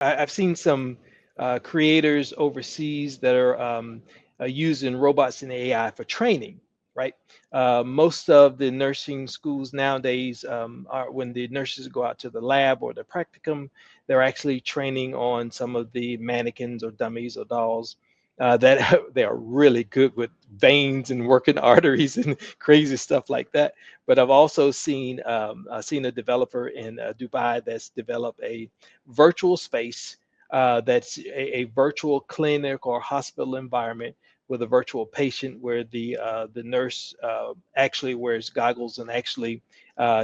I've seen some creators overseas that are using robots and AI for training, right? Most of the nursing schools nowadays are when the nurses go out to the lab or the practicum, they're actually training on some of the mannequins or dummies or dolls that they are really good with veins and working arteries and crazy stuff like that. But I've also seen a developer in Dubai that's developed a virtual space that's a virtual clinic or hospital environment with a virtual patient where the nurse actually wears goggles and actually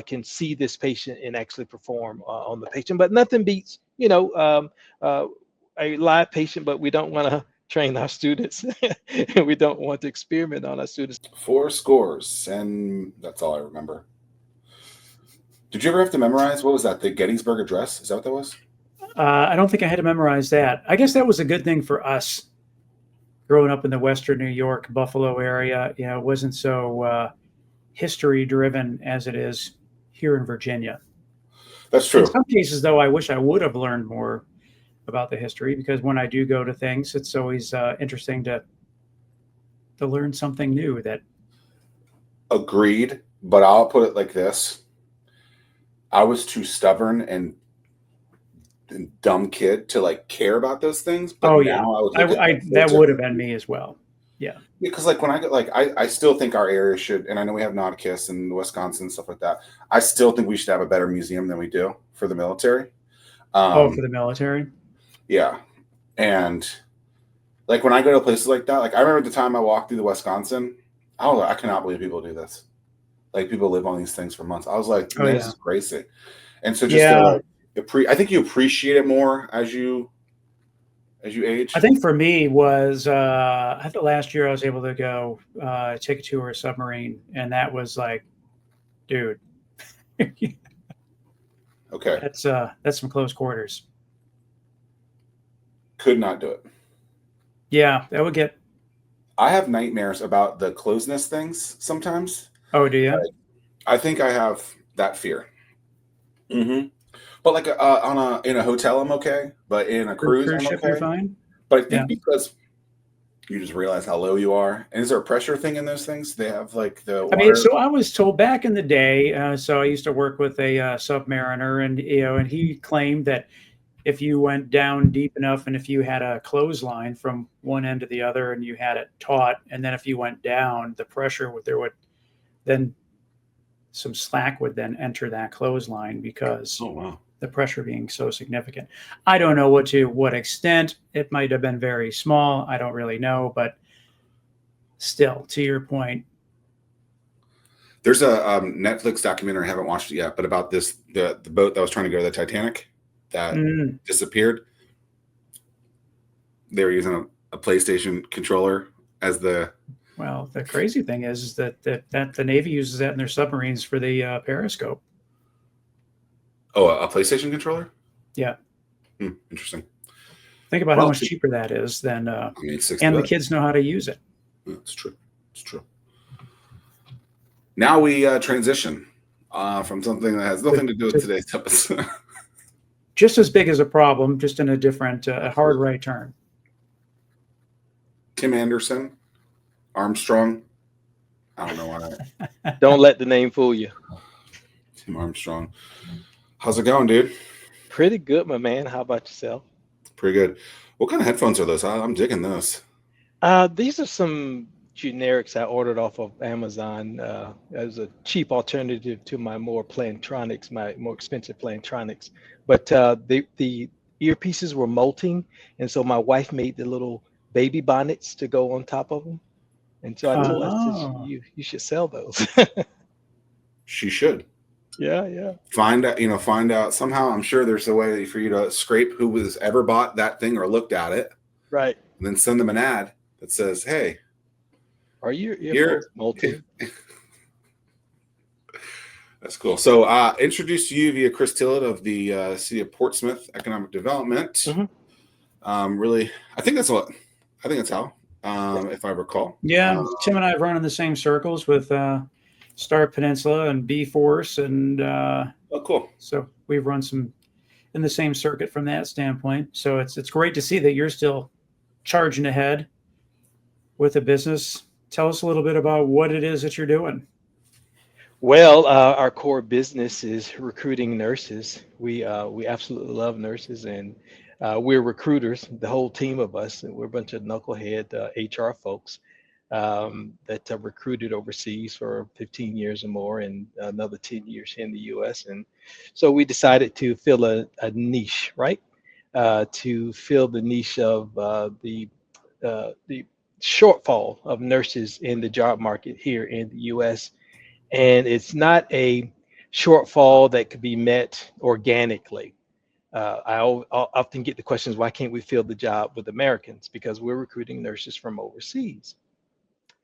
can see this patient and actually perform on the patient. But nothing beats, uh, a live patient, but we don't want to train our students and we don't want to experiment on our students. Four scores, and that's all I remember. Did you ever have to memorize, what was that, the Gettysburg Address? Is that what that was? I don't think I had to memorize that. I guess that was a good thing for us growing up in the Western New York, Buffalo area. It wasn't so history driven as it is here in Virginia. That's In true. some cases, though, I wish I would have learned more about the history because when I do go to things, it's always interesting to learn something new. That Agreed, but I'll put it like this. I was too stubborn and dumb kid to like care about those things. But oh now yeah, I would look at I them that so would have been differently. me as well. Yeah. Because like when I get like I still think our area should, and I know we have Nauticus and Wisconsin and stuff like that. I still think we should have a better museum than we do for the military. Oh, for Um, the military. yeah. And like when I go to places like that, like I remember the time I walked through the Wisconsin, oh, I cannot believe people do this. Like people live on these things for months. I was like, Oh man, this yeah. is crazy. And so just to Yeah. like I think you appreciate it more as you I age. think for me was I think last year I was able to go take a tour of submarine, and that was like, dude, Okay. that's some close quarters. Could not do it. Yeah, that would get. I have nightmares about the closeness things sometimes. Oh, do you? Like, I think I have that fear. Hmm. But like on a in a hotel, I'm okay. But in a cruise, Cruise I'm ship, you're okay. fine. But I Yeah. think because you just realize how low you are. And is there a pressure thing in those things? They have like the I mean, water. so I was told back in the day. So I used to work with a submariner, and and he claimed that if you went down deep enough, and if you had a clothesline from one end to the other, and you had it taut, and then if you went down, the pressure would there would then some slack would then enter that clothesline because Oh wow. the pressure being so significant. I don't know what extent. It might have been very small. I don't really know, but still, to your point, There's a Netflix documentary. I haven't watched it yet, but about this the boat that was trying to go to the Titanic that mm, disappeared. They were using a PlayStation controller as the well, the crazy thing is that the Navy uses that in their submarines for the periscope. a PlayStation controller. Yeah, Interesting. think about how Well, much cheaper that is than, I mean, 60 and the bucks. kids know how to use it. It's true. It's true. Now we transition from something that has To, nothing to do with to today's episode. just as big as a problem, just in a different, hard right turn. Tim Anderson, Armstrong. I don't know why. Don't let the name fool you. Tim Armstrong. How's it going, dude? Pretty good, my man. How about yourself? Pretty good. What kind of headphones are those? I'm digging this. These are some generics I ordered off of Amazon as a cheap alternative to my more Plantronics, my more expensive Plantronics. But the earpieces were molting, and so my wife made the little baby bonnets to go on top of them. And so I told her, I said, Oh, you should sell those. She should Yeah, yeah. find out somehow. I'm sure there's a way for you to scrape who was ever bought that thing or looked at it, Right. and then send them an ad that says, "Hey, Are your here." earphones molting? That's cool. So, introduced to you via Chris Tillett of the City of Portsmouth Economic Development. Really, I think that's what I think that's how, if I recall. yeah. Tim and I have run in the same circles with Star Peninsula and B Force, and Oh, cool. so we've run some. in the same circuit from that standpoint. So it's great to see that you're still charging ahead with the business. Tell us a little bit about what it is that you're doing. Well, our core business is recruiting nurses. We absolutely love nurses, and we're recruiters. The whole team of us, and we're a bunch of knucklehead HR folks that recruited overseas for 15 years or more, and another 10 years here in the U.S. And so we decided to fill a niche, right? To fill the niche of the shortfall of nurses in the job market here in the U.S. And it's not a shortfall that could be met organically. I often get the questions, why can't we fill the job with Americans? Because we're recruiting nurses from overseas.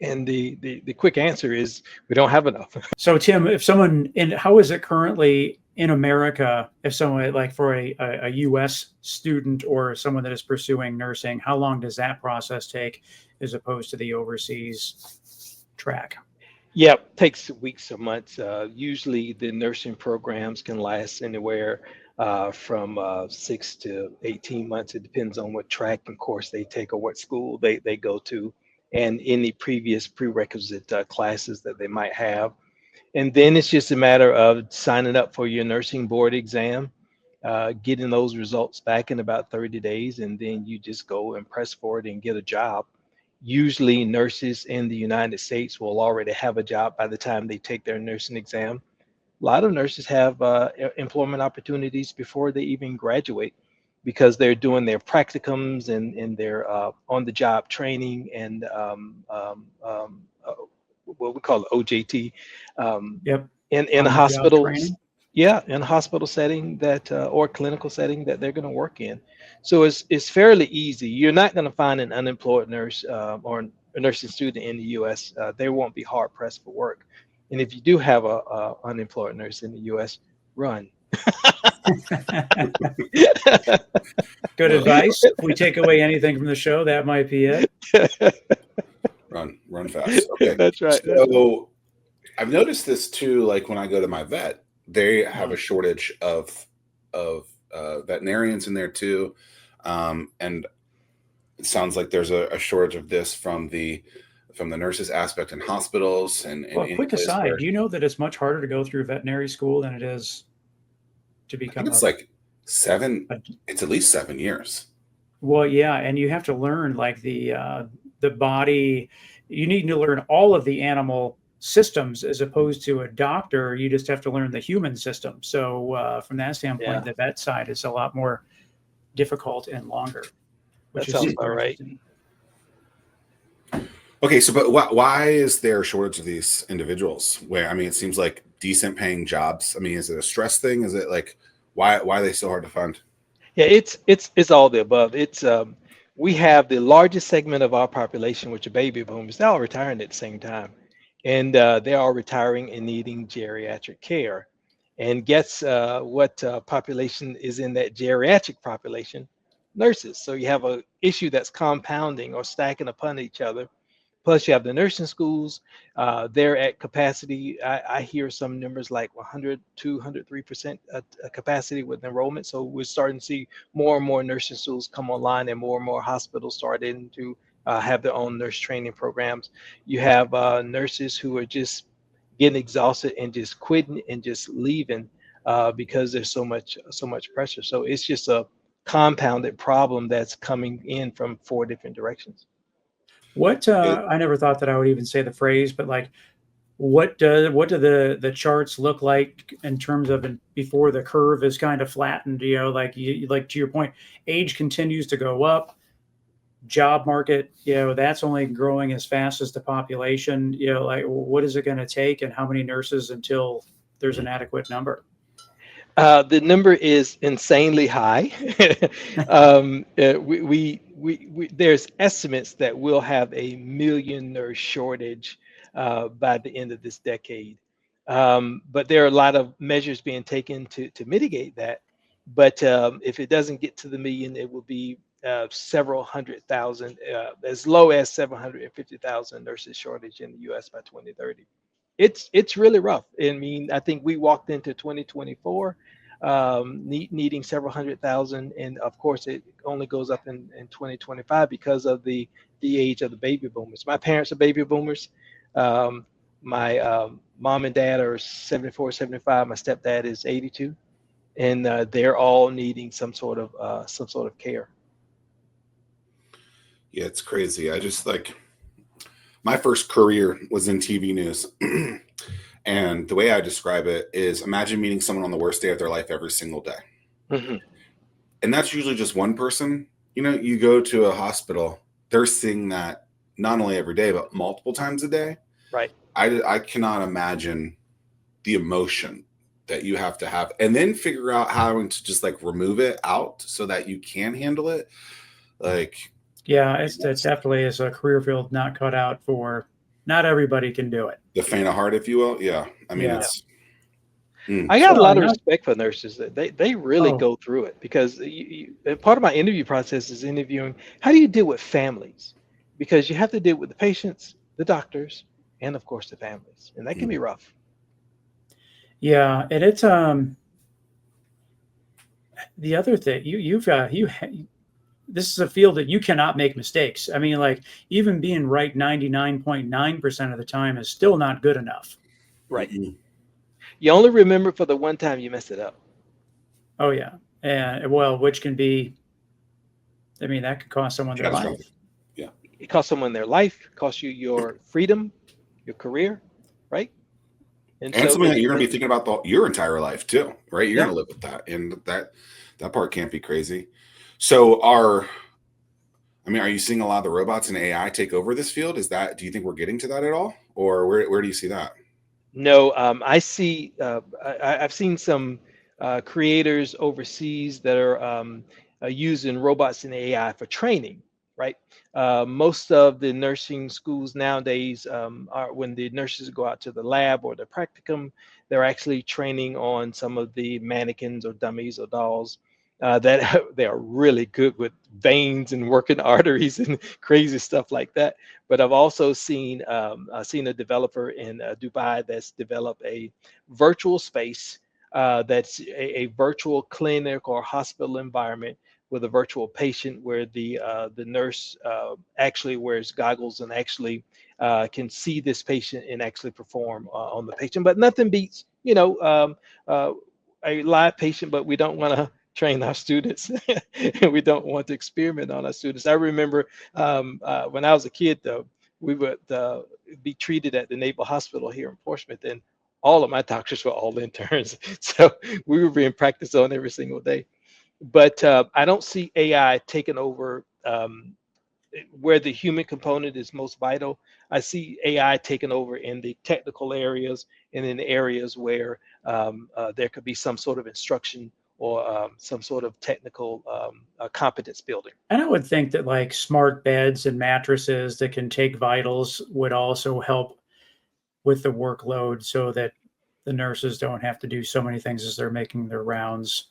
And the quick answer is we don't have enough. So Tim, if someone how is it currently in America, if someone like for a US student or someone that is pursuing nursing, how long does that process take as opposed to the overseas track? Yeah, takes weeks or months. Usually the nursing programs can last anywhere from 6 to 18 months. It depends on what track and course they take or what school they go to, and any previous prerequisite classes that they might have. And then it's just a matter of signing up for your nursing board exam, getting those results back in about 30 days, and then you just go and press forward and get a job. Usually nurses in the United States will already have a job by the time they take their nursing exam. A lot of nurses have employment opportunities before they even graduate because they're doing their practicums and their on-the-job training and what we call OJT Yep. in a On-the-job hospital. training. Yeah, in a hospital setting that or clinical setting that they're going to work in. So it's fairly easy. You're not going to find an unemployed nurse or a nursing student in the U.S. They won't be hard pressed for work. And if you do have a unemployed nurse in the U.S., run. Good advice. If we take away anything from the show, that might be it. Run fast. Okay, That's right. So I've noticed this too. Like when I go to my vet, they have a shortage of veterinarians in there too, and it sounds like there's a shortage of this from the nurses aspect in hospitals. And Well, quick aside, do you know that it's much harder to go through veterinary school than it is to become? It's like 7. It's at least 7 years. Well, yeah, and you have to learn like the body. You need to learn all of the animal systems as opposed to a doctor. You just have to learn the human system. So from that standpoint, the vet side is a lot more difficult and longer. That sounds about right. Okay, so but why is there a shortage of these individuals? Where I mean, it seems like decent paying jobs. I mean, is it a stress thing? Is it like why are they so hard to fund? Yeah, it's all the above. It's we have the largest segment of our population, which are baby boomers. They're all retiring at the same time, and they're all retiring and needing geriatric care. And guess what population is in that geriatric population? Nurses. So you have an issue that's compounding or stacking upon each other. Plus, you have the nursing schools. They're at capacity. I hear some numbers like 100, 203% capacity with enrollment. So we're starting to see more and more nursing schools come online and more hospitals starting to have their own nurse training programs. You have nurses who are just getting exhausted and just quitting and just leaving because there's so much pressure. So it's just a compounded problem that's coming in from 4 different directions. What I never thought that I would even say the phrase, but like, what do the charts look like in terms of before the curve is kind of flattened? You know, like like to your point, age continues to go up. Job market, you know, that's only growing as fast as the population. You know, like what is it going to take, and how many nurses until there's an adequate number? The number is insanely high. There's estimates that we'll have a 1 million nurse shortage by the end of this decade. But there are a lot of measures being taken to mitigate that. But if it doesn't get to the million, it will be several hundred thousand, as low as 750,000 nurses shortage in the U.S. by 2030. It's really rough. I mean, I think we walked into 2024 needing several 100,000, and of course it only goes up in 2025 because of the age of the baby boomers. My parents are baby boomers. My mom and dad are 74, 75. My stepdad is 82, and they're all needing some sort of care. Yeah, it's crazy. I just like my first career was in TV news. And the way I describe it is imagine meeting someone on the worst day of their life every single day. Mm-hmm. And that's usually just one person. You know, you go to a hospital, they're seeing that not only every day, but multiple times a day. Right. I cannot imagine the emotion that you have to have and then figure out how to just like remove it out so that you can handle it. Like, yeah, it definitely is a career field not cut out for. Not everybody can do it. The faint of heart, if you will. Yeah. I mean, Yeah. it's. I got a lot of respect for nurses that they really Oh. go through it, because part of my interview process is interviewing how do you deal with families, because you have to deal with the patients, the doctors, and of course the families, and that can be rough. Yeah, and it's the other thing this is a field that you cannot make mistakes. I mean, like even being right 99.9% of the time is still not good enough. Right. You only remember for the one time you messed it up. Oh yeah, and well, which can be. I mean, that could cost someone their life. Yeah, it costs someone their life, costs you your freedom, your career, right? And so something that you're going to be thinking about your entire life too, right? You're going to live with that, and that part can't be crazy. So are you seeing a lot of the robots and AI take over this field? Do you think we're getting to that at all, or where do you see that? No, I see. I've seen some creators overseas that are using robots and AI for training. Right. Most of the nursing schools nowadays are, when the nurses go out to the lab or the practicum, they're actually training on some of the mannequins or dummies or dolls that they are really good with veins and working arteries and crazy stuff like that. But I've also seen a developer in Dubai that's developed a virtual space that's a virtual clinic or hospital environment with a virtual patient, where the nurse actually wears goggles and actually can see this patient and actually perform on the patient. But nothing beats, a live patient. But we don't want to train our students and we don't want to experiment on our students. I remember when I was a kid, though, we would be treated at the Naval Hospital here in Portsmouth, and all of my doctors were all interns. So we were being practiced on every single day. But I don't see AI taking over where the human component is most vital. I see AI taking over in the technical areas and in areas where there could be some sort of instruction or some sort of technical competence building. And I would think that like smart beds and mattresses that can take vitals would also help with the workload, so that the nurses don't have to do so many things as they're making their rounds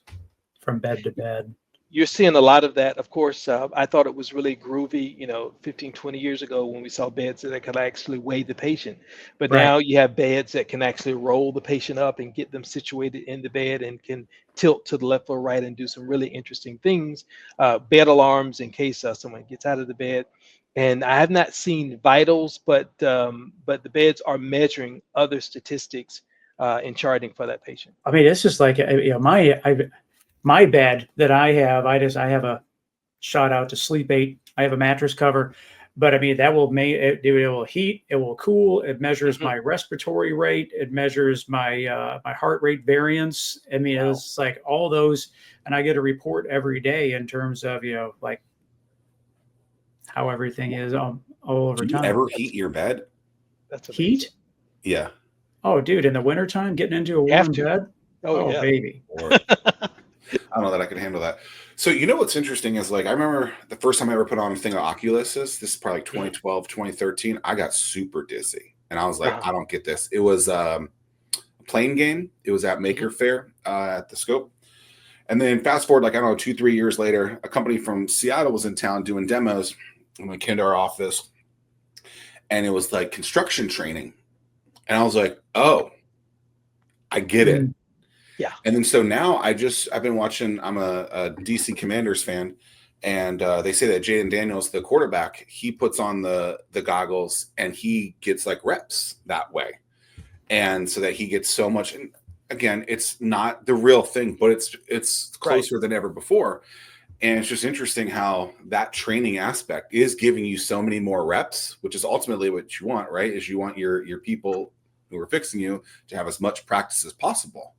from bed to bed. You're seeing a lot of that. Of course, I thought it was really groovy, 15, 20 years ago when we saw beds that could actually weigh the patient. But now you have beds that can actually roll the patient up and get them situated in the bed and can tilt to the left or right and do some really interesting things. Bed alarms in case someone gets out of the bed. And I have not seen vitals, but the beds are measuring other statistics in charting for that patient. I mean, it's just like my bed that I have. I have a shout out to Sleep8. I have a mattress cover, but I mean that will it will heat, it will cool. It measures my respiratory rate. It measures my my heart rate variance. I mean, it's like all those, and I get a report every day in terms of like how everything is all over time. Do you ever heat your bed? That's amazing. Heat? Yeah. Oh, dude, in the wintertime, getting into a warm bed? Oh yeah. Baby. I don't know that I can handle that. So what's interesting is, like, I remember the first time I ever put on a thing of Oculuses. This is probably like 2012, 2013. I got super dizzy, and I was like, I don't get this. It was a plane game. It was at Maker Faire at the Scope. And then fast forward, like, I don't know, 2-3 years later, a company from Seattle was in town doing demos, and we came to our office, and it was like construction training. And I was like, oh, I get it. Yeah. And then so now I've been watching. I'm a DC Commanders fan, and they say that Jaden Daniels, the quarterback, he puts on the goggles and he gets like reps that way, and so that he gets so much. And again, it's not the real thing, but it's closer than ever before. And it's just interesting how that training aspect is giving you so many more reps, which is ultimately what you want, right? Is you want your people who are fixing you to have as much practice as possible.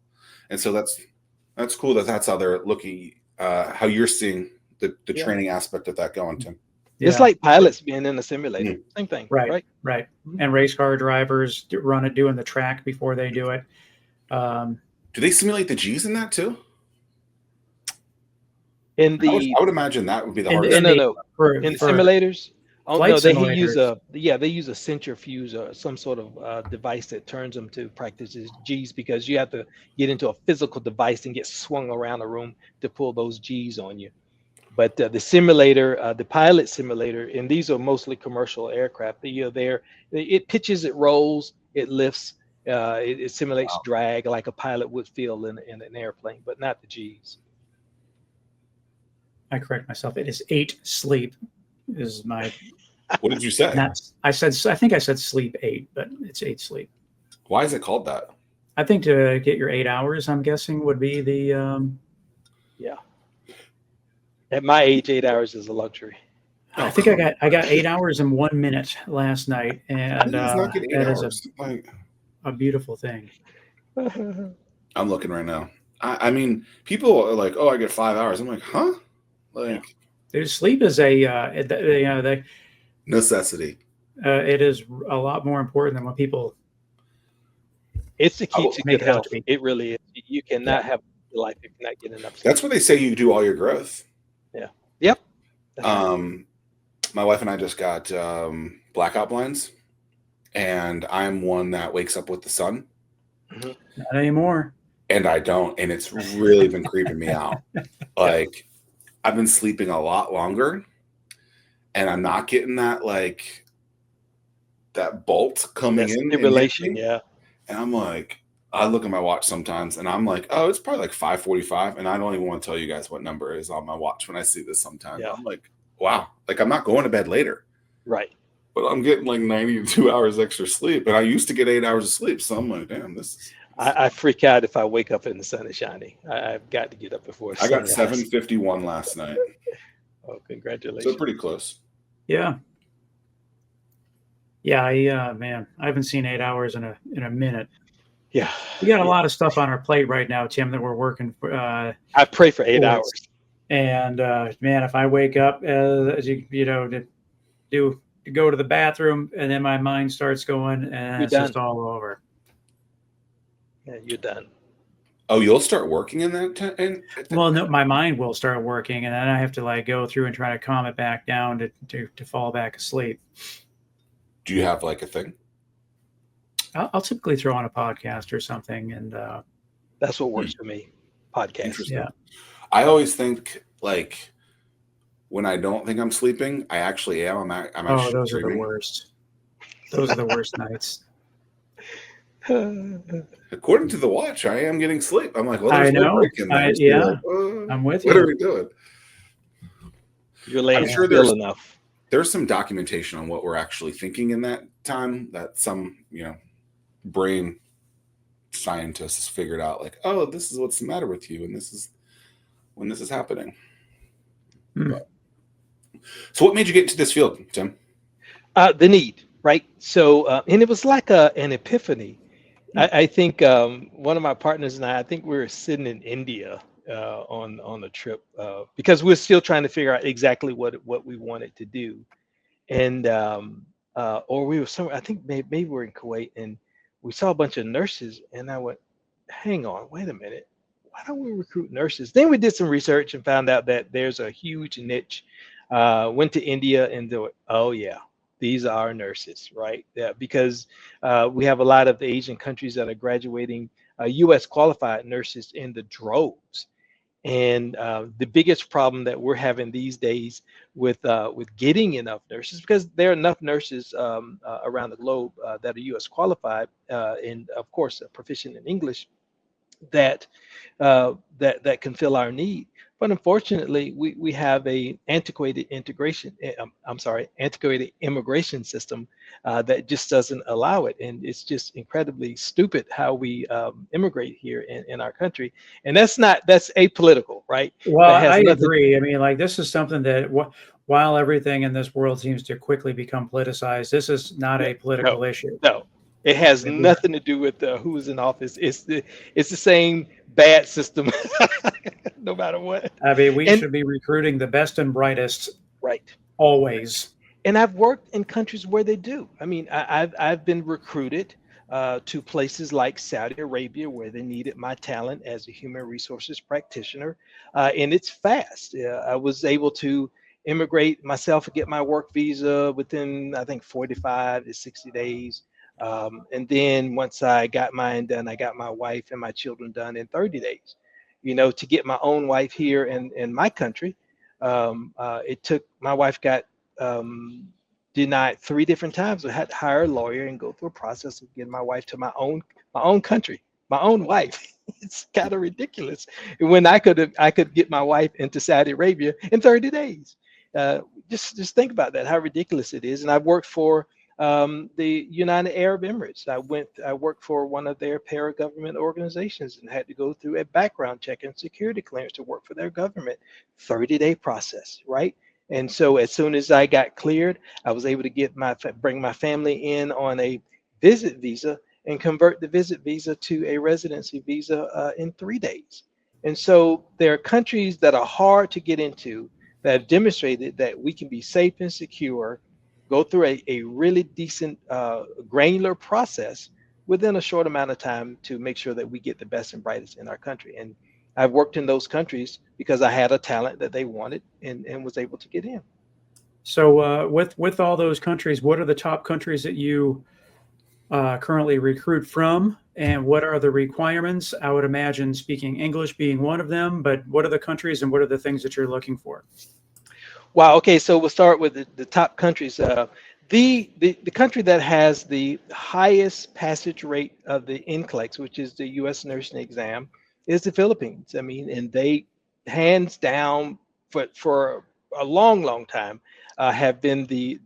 And so that's cool that's how they're looking, how you're seeing the training aspect of that going, Tim. It's like pilots being in a simulator. Same thing. Right. And race car drivers doing the track before they do it. Do they simulate the G's in that too? In the, I would imagine that would be the hardest. In the simulators. Oh no, they use a centrifuge or some sort of device that turns them to practice as G's, because you have to get into a physical device and get swung around the room to pull those G's on you. But the simulator, the pilot simulator, and these are mostly commercial aircraft. It pitches, it rolls, it lifts, it simulates drag like a pilot would feel in an airplane, but not the G's. I correct myself. It is 8 sleep. Is my. What did you say? I think I said sleep 8, but it's 8 sleep. Why is it called that? I think to get your 8 hours, I'm guessing, would be the. Yeah. At my age, 8 hours is a luxury. I think I got 8 hours and 1 minute last night, and that is a beautiful thing. I'm looking right now. I mean, people are like, "Oh, I get 5 hours." I'm like, "Huh?" Like, sleep is a necessity. It is a lot more important than what people. It's the key to good health. It really is. You cannot have a life if you're not getting enough sleep. That's where they say you do all your growth. Yeah. Yep. My wife and I just got blackout blinds, and I'm one that wakes up with the sun. Not anymore. And I don't, and it's really been creeping me out. Like, I've been sleeping a lot longer, and I'm not getting that bolt coming in. Stimulation, yeah. And I'm like, I look at my watch sometimes, and I'm like, oh, it's probably like 5:45, and I don't even want to tell you guys what number is on my watch when I see this sometimes. Yeah. I'm like, wow, like I'm not going to bed later. Right. But I'm getting like 92 hours extra sleep, and I used to get 8 hours of sleep, so I'm like, damn, this is... I freak out if I wake up and the sun is shining. I've got to get up before. I got 7:51 last night. Oh, congratulations! So pretty close. Yeah. Yeah, man, I haven't seen 8 hours in a minute. Yeah, we got a lot of stuff on our plate right now, Tim, that we're working for. I pray for 8 hours. And man, if I wake up to go to the bathroom, and then my mind starts going, and it's just all over. Yeah, you're done. Oh, you'll start working in that time? Well, no, my mind will start working, and then I have to go through and try to calm it back down to fall back asleep. Do you have like a thing? I'll typically throw on a podcast or something, and that's what works for me. Podcast. Yeah. I always think when I don't think I'm sleeping, I actually am. I'm actually those dreaming. Are the worst. Those are the worst nights. According to the watch, I am getting sleep. I'm like, well, there's no break in there. I'm with you. What are we doing? You're laying sure still enough. There's some documentation on what we're actually thinking in that time that some, brain scientists figured out, like, oh, this is what's the matter with you, and this is when this is happening. So what made you get into this field, Tim? The need, right? So, and it was like an epiphany. I think one of my partners and I think we were sitting in India on a trip because we're still trying to figure out exactly what we wanted to do. And or we were somewhere, I think maybe we're in Kuwait, and we saw a bunch of nurses, and I went, hang on, wait a minute. Why don't we recruit nurses? Then we did some research and found out that there's a huge niche. Went to India and thought, oh yeah, these are nurses, right? Yeah, because we have a lot of the Asian countries that are graduating U.S. qualified nurses in the droves. And the biggest problem that we're having these days with getting enough nurses, because there are enough nurses around the globe that are U.S. qualified and, of course, proficient in English. that that can fill our need. But unfortunately, we have a antiquated antiquated immigration system that just doesn't allow it, and it's just incredibly stupid how we immigrate here in our country. And that's apolitical, right? Well, That I has nothing. agree. I mean, like this is something that while everything in this world seems to quickly become politicized, this is not a No, political issue. no, it has I mean, we, nothing to do with who's in office. It's the same bad system, no matter what. I mean, we And should be recruiting the best and brightest right. always. And I've worked in countries where they do. I mean, I've been recruited to places like Saudi Arabia where they needed my talent as a human resources practitioner, and it's fast. I was able to immigrate myself and get my work visa within, I think, 45 to 60 days. And then once I got mine done, I got my wife and my children done in 30 days. You know, to get my own wife here in my country, it took, my wife got um, denied 3 different times. I had to hire a lawyer and go through a process of getting my wife to my own country, my own wife. It's kind of ridiculous. When I could get my wife into Saudi Arabia in 30 days. Uh, just think about that, how ridiculous it is. And I've worked for the United Arab Emirates. I worked for one of their para-government organizations and had to go through a background check and security clearance to work for their government. 30-day process, right? And so as soon as I got cleared, I was able to bring my family in on a visit visa and convert the visit visa to a residency visa in 3 days. And so there are countries that are hard to get into that have demonstrated that we can be safe and secure, go through a really decent granular process within a short amount of time to make sure that we get the best and brightest in our country. And I've worked in those countries because I had a talent that they wanted and was able to get in. So, with all those countries, what are the top countries that you currently recruit from, and what are the requirements? I would imagine speaking English being one of them, but what are the countries and what are the things that you're looking for? Wow. Okay. So we'll start with the top countries. The country that has the highest passage rate of the NCLEX, which is the U.S. nursing exam, is the Philippines. I mean, and they hands down for a long, long time have been the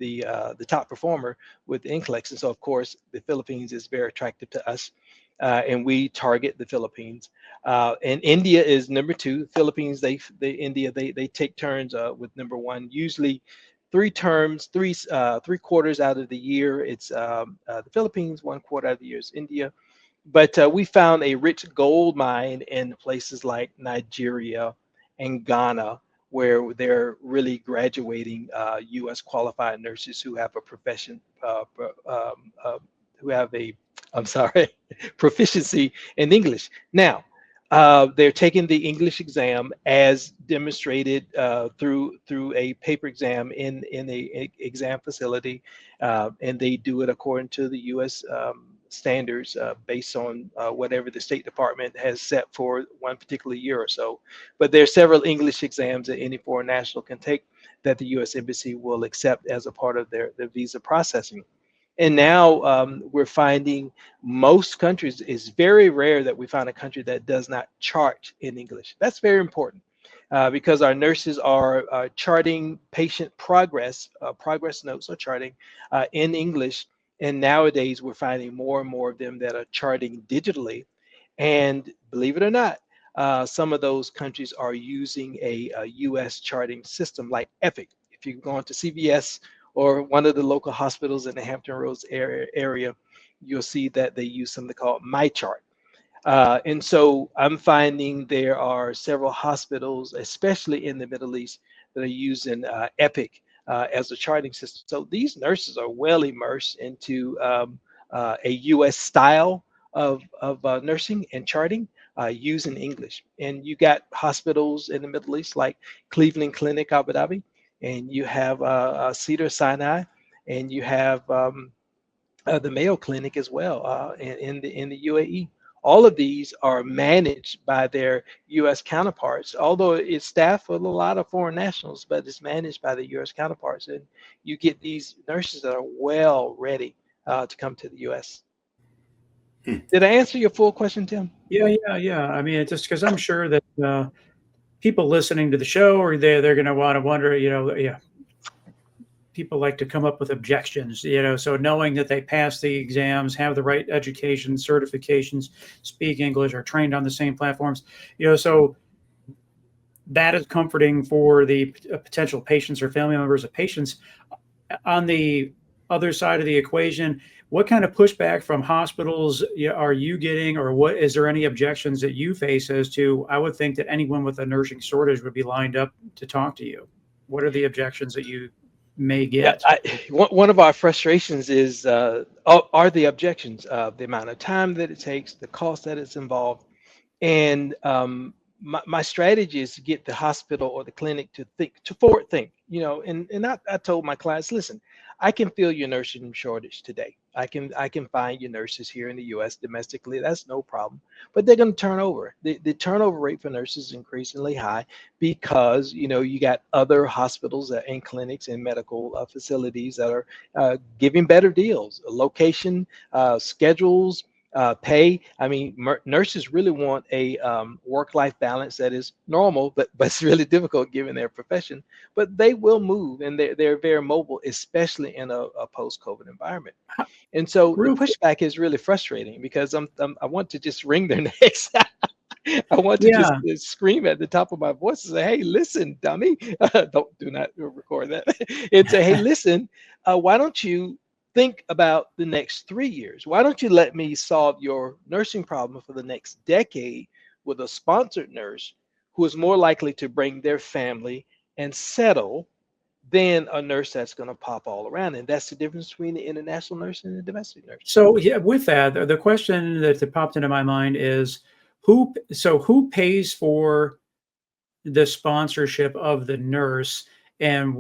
top performer with the NCLEX. And so, of course, the Philippines is very attractive to us, and we target the Philippines. And India is number two. Philippines, India, they take turns with number one. Usually, 3 terms, 3/4 out of the year, it's the Philippines. 1/4 out of the year is India. But we found a rich gold mine in places like Nigeria and Ghana, where they're really graduating U.S. qualified nurses who have a profession, who have a, I'm sorry, proficiency in English. Now, they're taking the English exam as demonstrated through a paper exam in a exam facility, and they do it according to the U.S. Standards based on whatever the State Department has set for one particular year or so. But there are several English exams that any foreign national can take that the U.S. Embassy will accept as a part of their visa processing. And now we're finding most countries, it's very rare that we find a country that does not chart in English. That's very important because our nurses are charting patient progress, progress notes are charting in English. And nowadays we're finding more and more of them that are charting digitally. And believe it or not, some of those countries are using a US charting system like Epic. If you go into CVS or one of the local hospitals in the Hampton Roads area, you'll see that they use something called MyChart. And so I'm finding there are several hospitals, especially in the Middle East, that are using Epic as a charting system. So these nurses are well immersed into a US style of nursing and charting using English. And you got hospitals in the Middle East like Cleveland Clinic, Abu Dhabi, and you have Cedar Sinai, and you have the Mayo Clinic as well in the UAE. All of these are managed by their U.S. counterparts, although it's staffed with a lot of foreign nationals, but it's managed by the U.S. counterparts. And you get these nurses that are well ready to come to the U.S. Did I answer your full question, Tim? Yeah. I mean, it's just because I'm sure that people listening to the show, or they're going to want to wonder, people like to come up with objections, so knowing that they pass the exams, have the right education, certifications, speak English, are trained on the same platforms, so that is comforting for the potential patients or family members of patients. On the other side of the equation, what kind of pushback from hospitals are you getting, or what is there any objections that you face as to, I would think that anyone with a nursing shortage would be lined up to talk to you. What are the objections that you may get? One of our frustrations is are the objections, the amount of time that it takes, the cost that it's involved, and my strategy is to get the hospital or the clinic to forward think, and I told my clients, listen, I can fill your nursing shortage today. I can find you nurses here in the U.S. domestically. That's no problem. But they're going to turn over. The turnover rate for nurses is increasingly high because you got other hospitals and clinics and medical facilities that are giving better deals, location, schedules, pay. I mean, nurses really want a work-life balance that is normal, but it's really difficult given their profession. But they will move, and they're very mobile, especially in a post-COVID environment. And so the pushback is really frustrating because I want to just wring their necks. I want to just scream at the top of my voice and say, "Hey, listen, dummy! Do not record that." And say, "Hey, listen, why don't you think about the next 3 years? Why don't you let me solve your nursing problem for the next decade with a sponsored nurse who is more likely to bring their family and settle than a nurse that's going to pop all around?" And that's the difference between the international nurse and the domestic nurse. So with that, the question that popped into my mind is who pays for the sponsorship of the nurse, and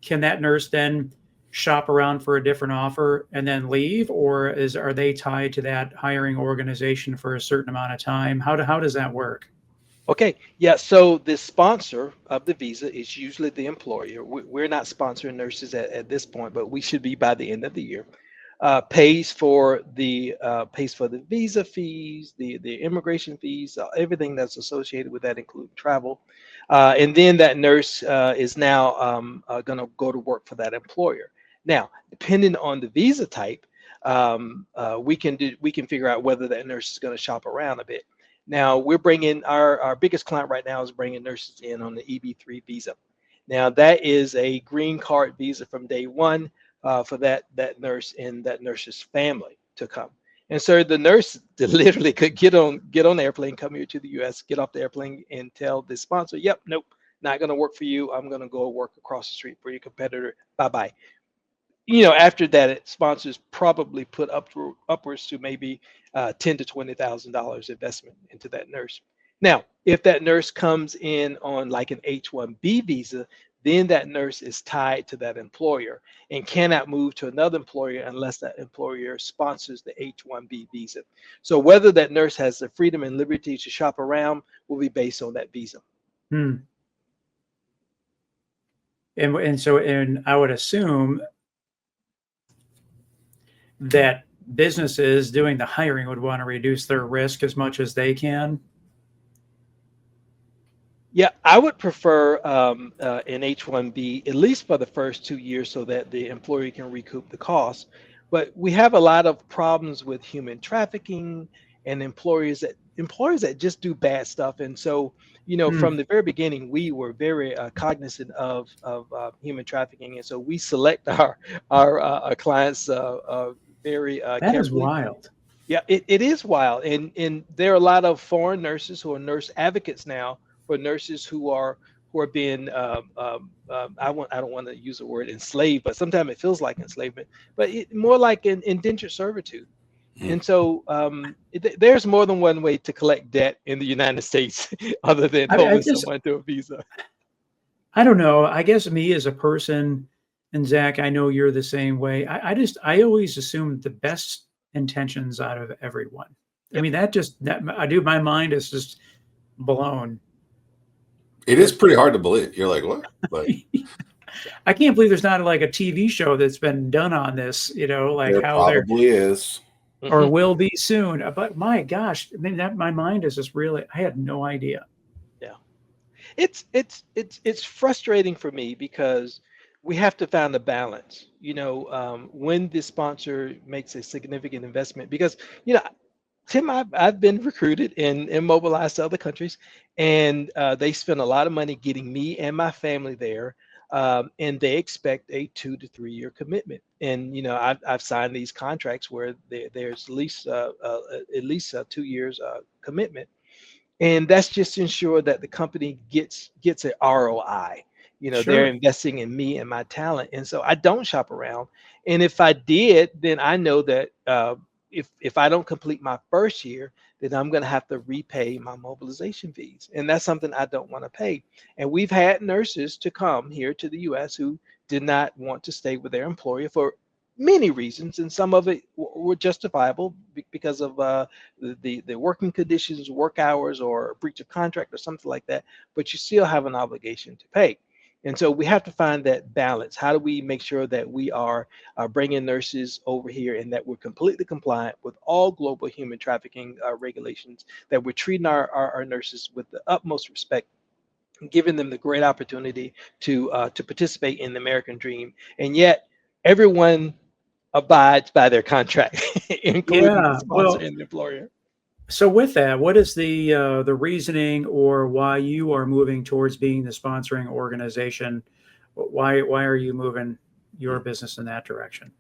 can that nurse then shop around for a different offer and then leave, or are they tied to that hiring organization for a certain amount of time? How does that work? Okay, yeah, so the sponsor of the visa is usually the employer. We're not sponsoring nurses at this point, but we should be by the end of the year. Pays for the visa fees, the immigration fees, everything that's associated with that, including travel. And then that nurse is now going to go to work for that employer. Now, depending on the visa type, we can figure out whether that nurse is going to shop around a bit. Now, we're bringing our biggest client right now is bringing nurses in on the EB3 visa. Now, that is a green card visa from day one for that nurse and that nurse's family to come. And so the nurse literally could get on the airplane, come here to the U.S., get off the airplane, and tell the sponsor, "Yep, nope, not going to work for you. I'm going to go work across the street for your competitor. Bye-bye." After that, sponsors probably put upwards to maybe $10,000 to $20,000 investment into that nurse. Now, if that nurse comes in on like an H-1B visa, then that nurse is tied to that employer and cannot move to another employer unless that employer sponsors the H-1B visa. So whether that nurse has the freedom and liberty to shop around will be based on that visa. And I would assume that businesses doing the hiring would want to reduce their risk as much as they can. Yeah, I would prefer an H-1B, at least for the first 2 years, so that the employer can recoup the cost. But we have a lot of problems with human trafficking and employers that just do bad stuff. And so, from the very beginning, we were very cognizant of human trafficking, and so we select our clients very That carefully. is wild. Yeah, it is wild, and there are a lot of foreign nurses who are nurse advocates now for nurses who are being I don't want to use the word enslaved, but sometimes it feels like enslavement, but more like an indentured servitude. And so there's more than one way to collect debt in the United States other than holding someone to a visa. I don't know. I guess me as a person, and Zach, I know you're the same way. I always assume the best intentions out of everyone. Yep. I mean, my mind is just blown. It is pretty hard to believe. You're like, what? Like, I can't believe there's not like a TV show that's been done on this, like there how probably is. or will be soon. But my gosh, I mean, that my mind is just really, I had no idea. Yeah. It's frustrating for me because we have to find a balance, when the sponsor makes a significant investment. Because, Tim, I've been recruited and mobilized to other countries, and they spend a lot of money getting me and my family there, and they expect a 2 to 3 year commitment. And I've signed these contracts where there's at least 2 years commitment, and that's just to ensure that the company gets an ROI. They're Sure. investing in me and my talent, and so I don't shop around. And if I did, then I know that if I don't complete my first year, then I'm going to have to repay my mobilization fees, and that's something I don't want to pay. And we've had nurses to come here to the U.S. who did not want to stay with their employer for many reasons, and some of it were justifiable because of the working conditions, work hours, or breach of contract or something like that. But you still have an obligation to pay. And so we have to find that balance. How do we make sure that we are bringing nurses over here and that we're completely compliant with all global human trafficking regulations, that we're treating our nurses with the utmost respect, giving them the great opportunity to participate in the American dream, and yet everyone abides by their contract, including the Yeah. sponsor Well, and the employer. so with that, what is the reasoning or why you are moving towards being the sponsoring organization? Why are you moving your business in that direction?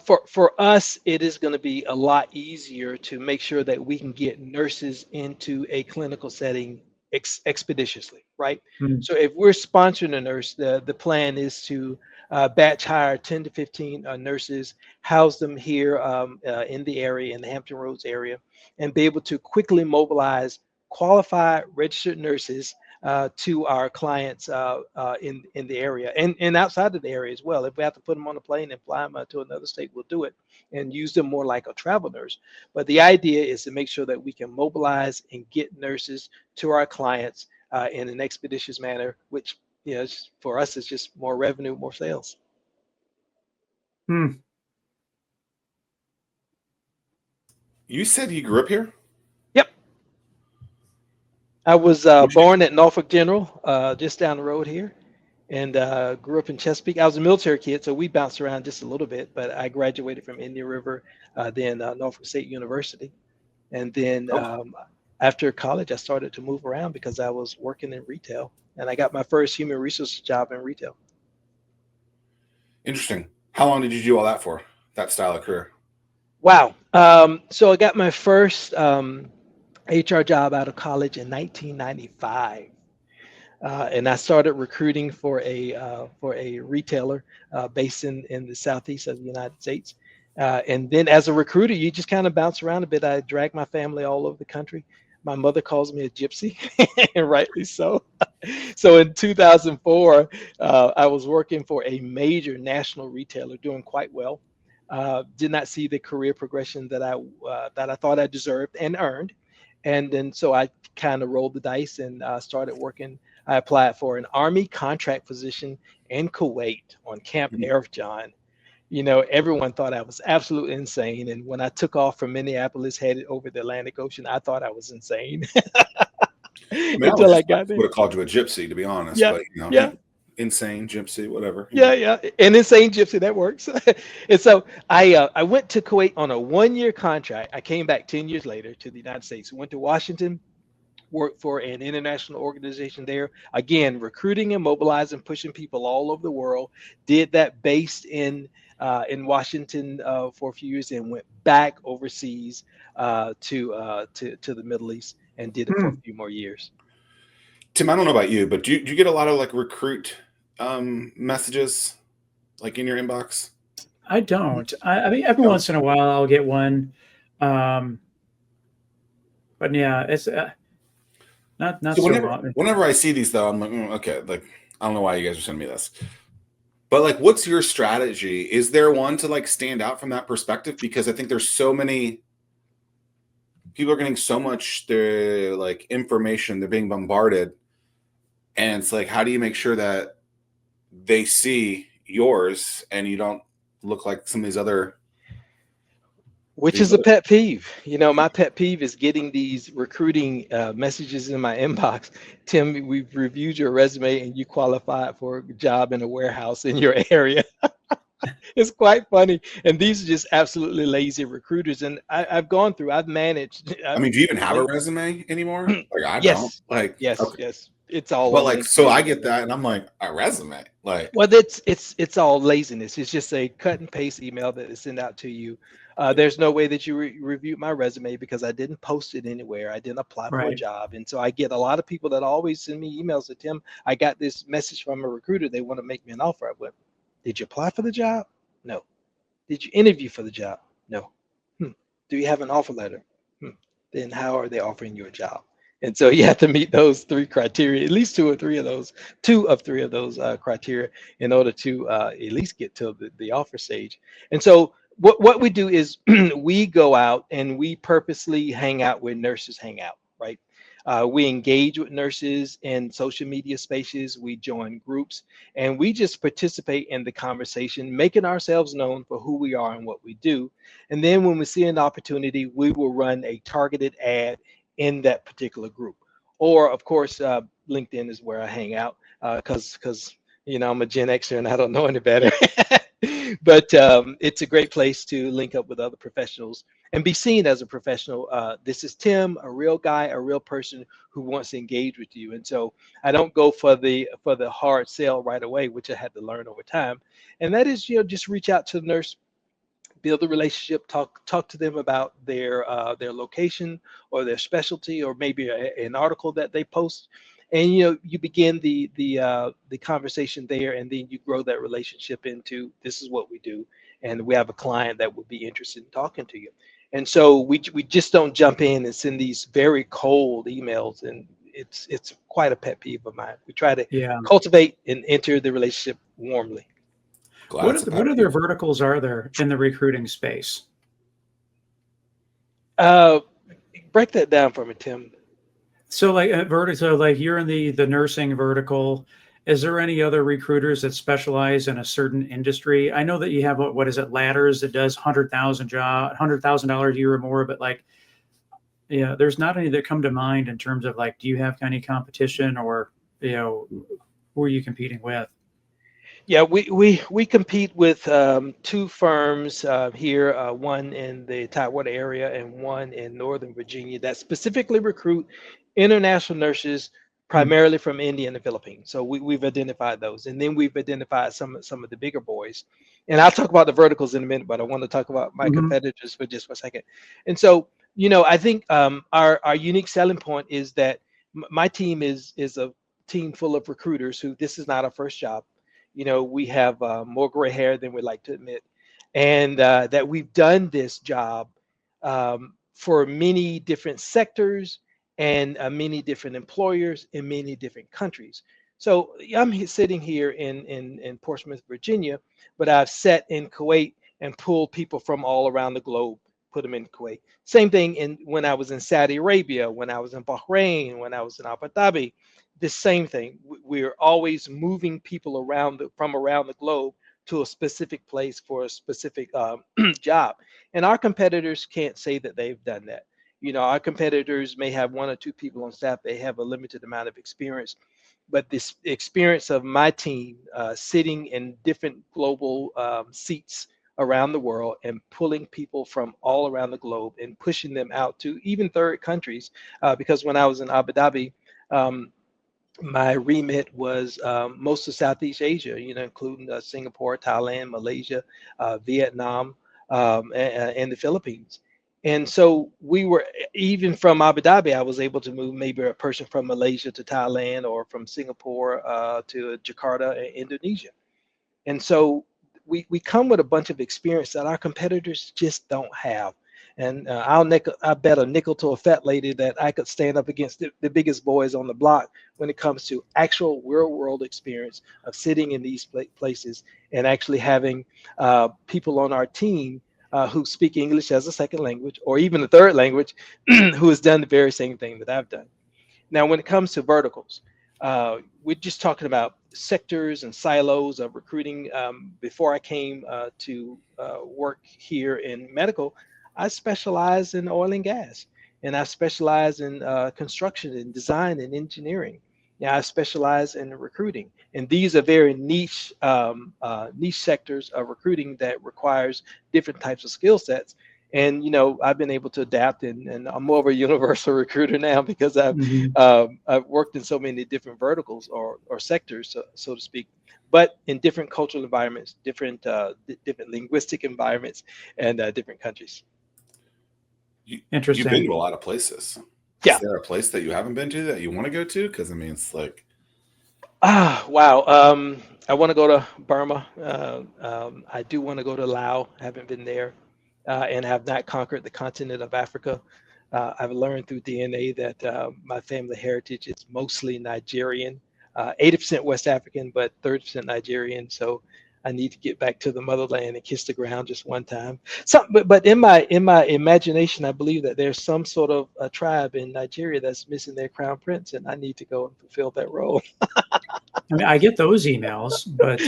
For us, it is going to be a lot easier to make sure that we can get nurses into a clinical setting expeditiously, right? Hmm. So if we're sponsoring a nurse, the plan is to batch hire 10 to 15 nurses, house them here in the area, in the Hampton Roads area, and be able to quickly mobilize qualified registered nurses to our clients in the area, and outside of the area as well. If we have to put them on a plane and fly them to another state, we'll do it and use them more like a travel nurse. But the idea is to make sure that we can mobilize and get nurses to our clients in an expeditious manner, which for us is just more revenue, more sales. Hmm. You said you grew up here? Yep. I was What'd you born at Norfolk General, just down the road here, and grew up in Chesapeake. I was a military kid, so we bounced around just a little bit, but I graduated from Indian River, then Norfolk State University. And then do? Oh, after college, I started to move around because I was working in retail, and I got my first human resources job in retail. interesting. How long did you do all that for? That style of career? Wow. So I got my first HR job out of college in 1995. And I started recruiting for a retailer based in the southeast of the United States. And then as a recruiter, you just kind of bounce around a bit. I dragged my family all over the country. My mother calls me a gypsy, and rightly so. So in 2004, I was working for a major national retailer, doing quite well. Did not see the career progression that I thought I deserved and earned, and then so I kind of rolled the dice and started working. I applied for an Army contract position in Kuwait on Camp Mhm. Air John. Everyone thought I was absolutely insane. And when I took off from Minneapolis, headed over the Atlantic Ocean, I thought I was insane I mean, I would until I just got would there. have called you a gypsy, to be honest, Yeah, but yeah, insane gypsy, whatever. yeah. An insane gypsy, that works. And so I went to Kuwait on a 1 year contract. I came back 10 years later to the United States, went to Washington, worked for an international organization there. Again, recruiting and mobilizing, pushing people all over the world. Did that based in Washington for a few years, and went back overseas to the Middle East and did it for a Hmm. few more years. Tim, I don't know about you, but do you get a lot of like recruit messages like in your inbox? I don't. I mean, every No. once in a while I'll get one, um, but yeah, it's not So so whenever often. whenever I see these though, I'm like, okay, like I don't know why you guys are sending me this. But like, what's your strategy? Is there one to like stand out from that perspective? Because I think there's so many people are getting so much their like information, they're being bombarded. And it's like, how do you make sure that they see yours and you don't look like some of these other Which is a pet peeve. You know, my pet peeve is getting these recruiting messages in my inbox. Tim, we've reviewed your resume and you qualified for a job in a warehouse in your area. It's quite funny. And these are just absolutely lazy recruiters. And I've managed. I mean, do you even have a resume anymore? Like, I don't. Yes, Like, yes, okay. yes. It's all But on like, so I LinkedIn. get that, and I'm like, a resume, like, Well, it's all laziness. It's just a cut and paste email that is sent out to you. There's no way that you reviewed my resume because I didn't post it anywhere. I didn't apply for a Right. job, and so I get a lot of people that always send me emails that Tim, I got this message from a recruiter. They want to make me an offer. I went, did you apply for the job? No. Did you interview for the job? No. Do you have an offer letter? Then how are they offering you a job? And so you have to meet those three criteria, at least two of three of those criteria in order to at least get to the offer stage. And so what we do is we go out and we purposely hang out where nurses hang out, right? We engage with nurses in social media spaces, we join groups, and we just participate in the conversation, making ourselves known for who we are and what we do. And then when we see an opportunity, we will run a targeted ad in that particular group. Or of course, LinkedIn is where I hang out because you know I'm a Gen Xer and I don't know any better. But it's a great place to link up with other professionals and be seen as a professional. This is Tim, a real guy, a real person who wants to engage with you. And so I don't go for the hard sell right away, which I had to learn over time. And that is, you know, just reach out to the nurse, build a relationship, talk to them about their location or their specialty or maybe an article that they post, and you know you begin the conversation there, and then you grow that relationship into this is what we do, and we have a client that would be interested in talking to you. And so we just don't jump in and send these very cold emails, and it's quite a pet peeve of mine. We try to Yeah. cultivate and enter the relationship warmly. What other verticals are there in the recruiting space? Uh, Break that down for me, Tim. So like so like you're in the nursing vertical. Is there any other recruiters that specialize in a certain industry? I know that you have what is it, Ladders that does $100,000 a year or more, but like, yeah, there's not any that come to mind in terms of like, do you have any competition or, you know, who are you competing with? Yeah, we compete with two firms here, one in the Tidewater area and one in Northern Virginia that specifically recruit international nurses Hmm. primarily from India and the Philippines. So we've identified those, and then we've identified some of the bigger boys. And I'll talk about the verticals in a minute, but I want to talk about my Hmm. competitors for just a second. And so, you know, I think our unique selling point is that my team is a team full of recruiters who this is not our first job. You know, we have more gray hair than we like to admit, and that we've done this job for many different sectors and many different employers in many different countries. So I'm sitting here in Portsmouth, Virginia, but I've sat in Kuwait and pulled people from all around the globe, put them in Kuwait. Same thing in when I was in Saudi Arabia, when I was in Bahrain, when I was in Abu Dhabi. The same thing. We're always moving people from around the globe to a specific place for a specific job. And our competitors can't say that they've done that. You know, our competitors may have one or two people on staff. They have a limited amount of experience, but this experience of my team sitting in different global seats around the world and pulling people from all around the globe and pushing them out to even third countries. Because when I was in Abu Dhabi, um, my remit was most of Southeast Asia, you know, including Singapore, Thailand, Malaysia, Vietnam, and the Philippines. And so we were, even from Abu Dhabi, I was able to move maybe a person from Malaysia to Thailand or from Singapore to Jakarta, Indonesia. And so we come with a bunch of experience that our competitors just don't have. And I bet a nickel to a fat lady that I could stand up against the biggest boys on the block when it comes to actual real world experience of sitting in these places and actually having people on our team who speak English as a second language or even a third language who has done the very same thing that I've done. Now, when it comes to verticals, we're just talking about sectors and silos of recruiting. Before I came to work here in medical, I specialize in oil and gas, and I specialize in construction and design and engineering. Yeah, I specialize in recruiting, and these are very niche niche sectors of recruiting that requires different types of skill sets. And I've been able to adapt, and I'm more of a universal recruiter now because Mhm. I've worked in so many different verticals or sectors, so to speak, but in different cultural environments, different linguistic environments, and different countries. You've been Interesting. to a lot of places. Is Yeah. there a place that you haven't been to that you want to go to? Because I mean, it's like, Wow. I want to go to Burma. I do want to go to Laos. I haven't been there, and have not conquered the continent of Africa. I've learned through DNA that my family heritage is mostly Nigerian, 80% West African, but 30% Nigerian. So I need to get back to the motherland and kiss the ground just one time. But in my imagination, I believe that there's some sort of a tribe in Nigeria that's missing their crown prince, and I need to go and fulfill that role. I mean, I get those emails, but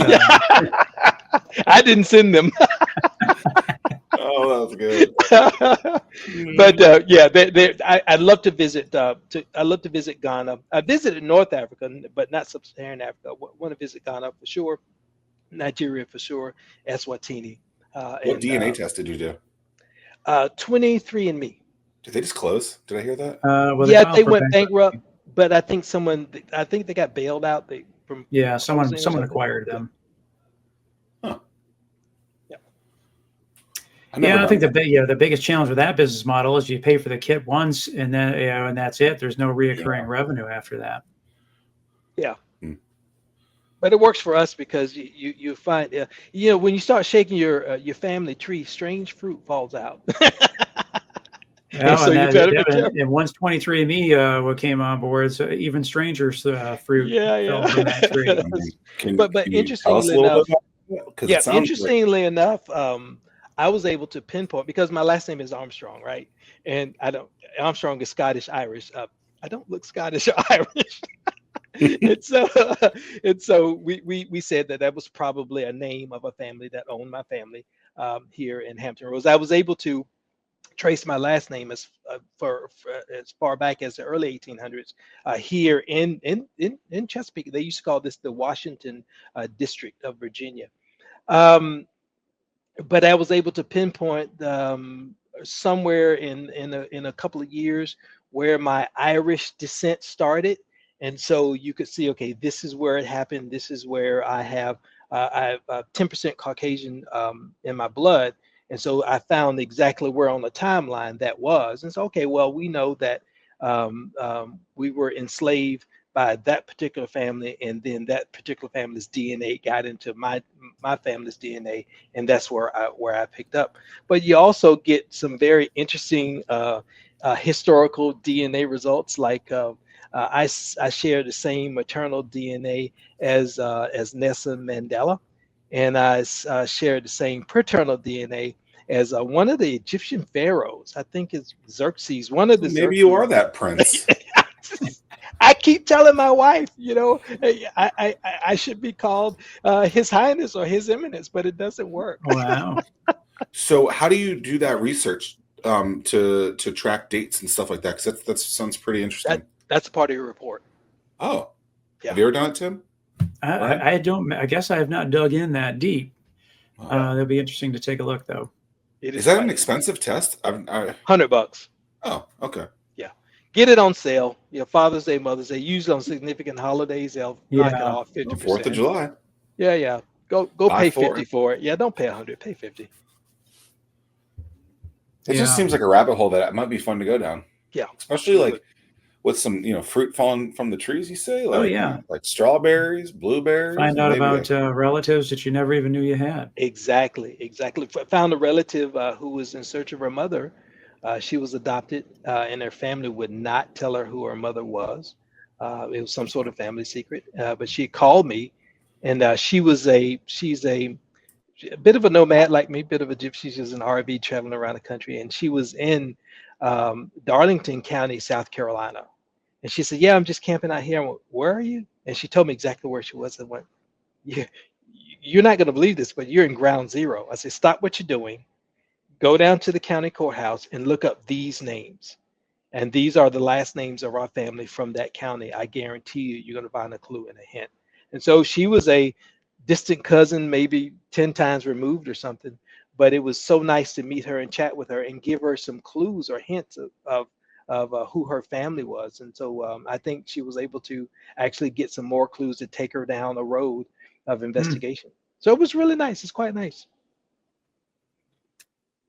I didn't send them. oh, that's good. But yeah, I'd love to visit. I'd love to visit Ghana. I visited North Africa, but not Sub-Saharan Africa. I want to visit Ghana for sure, Nigeria for sure, Eswatini, What and DNA test did you do? 23andMe. Did they just close? Did I hear that? well, they Yeah, filed they for went bankrupt, bankruptcy. but I think they got bailed out from Yeah, someone closing or someone something. acquired Yeah, them. Huh. yeah, I never Yeah, I done think that. the biggest challenge with that business model is you pay for the kit once, and then and that's it. There's no reoccurring Yeah. revenue after that. yeah. Hmm. But it works for us because you find when you start shaking your family tree, strange fruit falls out. And Well, so and you better be careful. and once 23andMe what came on board, so even strangers fruit Yeah, fell from that tree. I mean, but can you tell us a interestingly little bit enough, about that? Because it yeah, sounds like, interestingly enough, I was able to pinpoint because my last name is Armstrong, right? And I don't Armstrong is Scottish Irish. I don't look Scottish or Irish. and so and so we said that was probably a name of a family that owned my family here in Hampton Roads. I was able to trace my last name for as far back as the early 1800s here in Chesapeake. They used to call this the Washington District of Virginia. Um, but I was able to pinpoint somewhere in a couple of years where my Irish descent started, and so you could see, okay, this is where it happened. This is where I have 10% Caucasian in my blood, and so I found exactly where on the timeline that was. And so, okay, well, we know that we were enslaved by that particular family, and then that particular family's DNA got into my family's DNA, and that's where I picked up. But you also get some very interesting historical DNA results. Like I share the same maternal DNA as Nelson Mandela, and I share the same paternal DNA as one of the Egyptian pharaohs. I think it's Xerxes, one of so the maybe you Xerxes. are that prince. I keep telling my wife, hey, I should be called His Highness or His Eminence, but it doesn't work. Wow. So how do you do that research to track dates and stuff like that? Because that sounds pretty interesting. That's part of your report. Oh, Yeah. have you ever done it, Tim? Right? I don't. I guess I have not dug in that deep. Wow. That'll be interesting to take a look, though. It Is that an quite expensive test? $100. Oh, okay. Yeah, get it on sale. Father's Day, Mother's Day. Usually on significant holidays, they'll knock it Yeah. off Oh, 4th of 50%. July. Yeah. Go Buy pay 4. 50 for it. Yeah, don't pay 100. Pay 50. It just seems like a rabbit hole that might be fun to go down. Yeah, Especially like with some fruit falling from the trees. You say Oh yeah. like strawberries, blueberries. Find out maybe about relatives that you never even knew you had. exactly. Found a relative who was in search of her mother. She was adopted, and her family would not tell her who her mother was. It was some sort of family secret. But she called me, and she's a bit of a nomad like me, bit of a gypsy. She's an RV traveling around the country, and she was in Darlington County, South Carolina. And she said, "Yeah, I'm just camping out here." I went, "Where are you?" And she told me exactly where she was. I went, "Yeah, you're not going to believe this, but you're in ground zero." I said, "Stop what you're doing. go down to the county courthouse and look up these names. And these are the last names of our family from that county. I guarantee you, you're going to find a clue and a hint. And so she was a distant cousin, maybe 10 times removed or something. But it was so nice to meet her and chat with her and give her some clues or hints of who her family was. And so I think she was able to actually get some more clues to take her down the road of investigation. So it was really nice. It's quite nice.